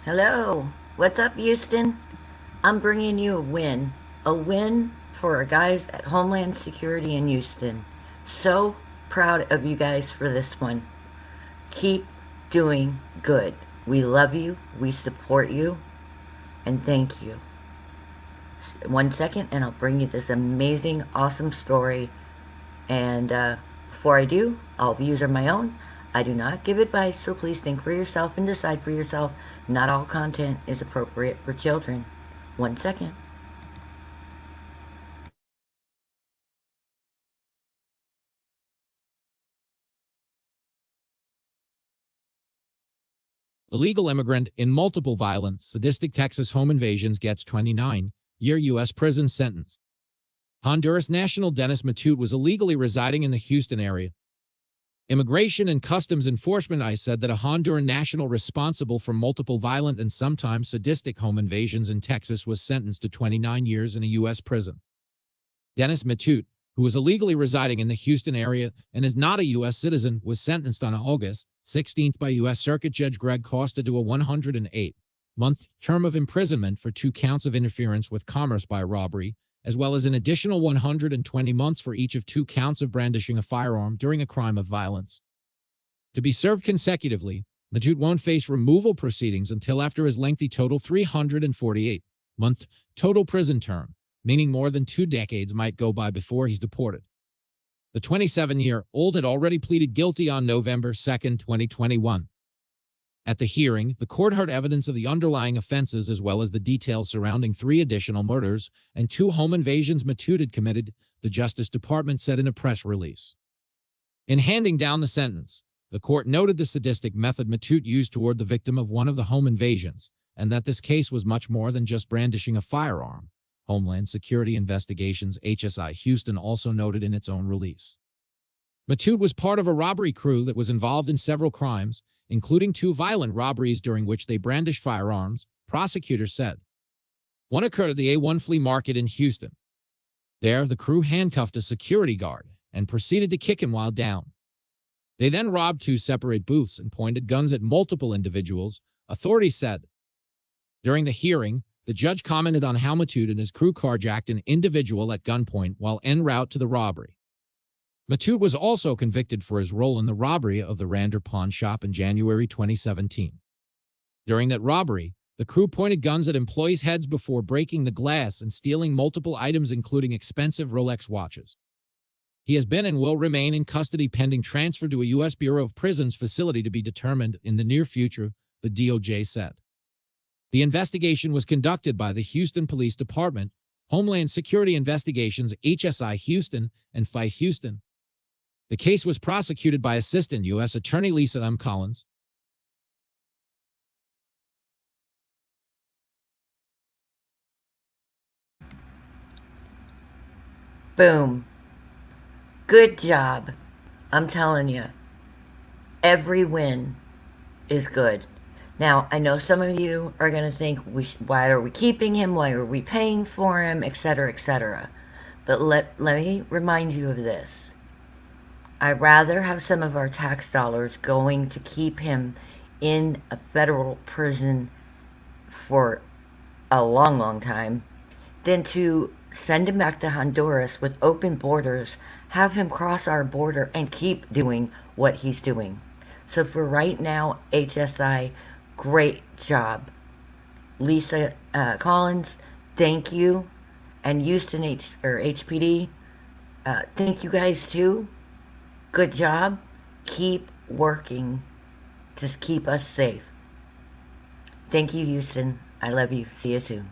Hello, what's up, Houston? I'm bringing you a win for our guys at Homeland Security in Houston. So proud of you guys for this one. Keep doing good. We love you, we support you, and thank you. 1 second, and I'll bring you this amazing, awesome story. And before I do, all views are my own. I do not give advice, so please think for yourself and decide for yourself. Not all content is appropriate for children. 1 second. Illegal immigrant in multiple violent, sadistic Texas home invasions gets 29-year U.S. prison sentence. Honduras national Dennis Matute was illegally residing in the Houston area. Immigration and Customs Enforcement ICE said that a Honduran national responsible for multiple violent and sometimes sadistic home invasions in Texas was sentenced to 29 years in a U.S. prison. Dennis Matute, who was illegally residing in the Houston area and is not a U.S. citizen, was sentenced on August 16th by U.S. Circuit Judge Greg Costa to a 108-month term of imprisonment for 2 counts of interference with commerce by robbery, as well as an additional 120 months for each of 2 counts of brandishing a firearm during a crime of violence. To be served consecutively, Matute won't face removal proceedings until after his lengthy total 348-month total prison term, meaning more than 2 decades might go by before he's deported. The 27-year-old had already pleaded guilty on November 2, 2021. At the hearing, the court heard evidence of the underlying offenses as well as the details surrounding 3 additional murders and 2 home invasions Matute had committed, the Justice Department said in a press release. In handing down the sentence, the court noted the sadistic method Matute used toward the victim of one of the home invasions, and that this case was much more than just brandishing a firearm. Homeland Security Investigations HSI Houston also noted in its own release. Matute was part of a robbery crew that was involved in several crimes, including 2 violent robberies during which they brandished firearms, prosecutors said. One occurred at the A1 Flea Market in Houston. There, the crew handcuffed a security guard and proceeded to kick him while down. They then robbed 2 separate booths and pointed guns at multiple individuals, authorities said. During the hearing, the judge commented on how Matute and his crew carjacked an individual at gunpoint while en route to the robbery. Matute was also convicted for his role in the robbery of the Rander pawn shop in January 2017. During that robbery, the crew pointed guns at employees' heads before breaking the glass and stealing multiple items including expensive Rolex watches. He has been and will remain in custody pending transfer to a U.S. Bureau of Prisons facility to be determined in the near future, the DOJ said. The investigation was conducted by the Houston Police Department, Homeland Security Investigations HSI Houston, and FI Houston. The case was prosecuted by Assistant U.S. Attorney Lisa M. Collins. Boom. Good job. I'm telling you, every win is good. Now, I know some of you are going to think, why are we keeping him? Why are we paying for him? Etc., etc. But let me remind you of this. I'd rather have some of our tax dollars going to keep him in a federal prison for a long, long time than to send him back to Honduras with open borders, have him cross our border, and keep doing what he's doing. So for right now, HSI, great job. Lisa Collins, thank you. And Houston HPD, thank you guys too. Good job. Keep working to keep us safe. Thank you, Houston. I love you. See you soon.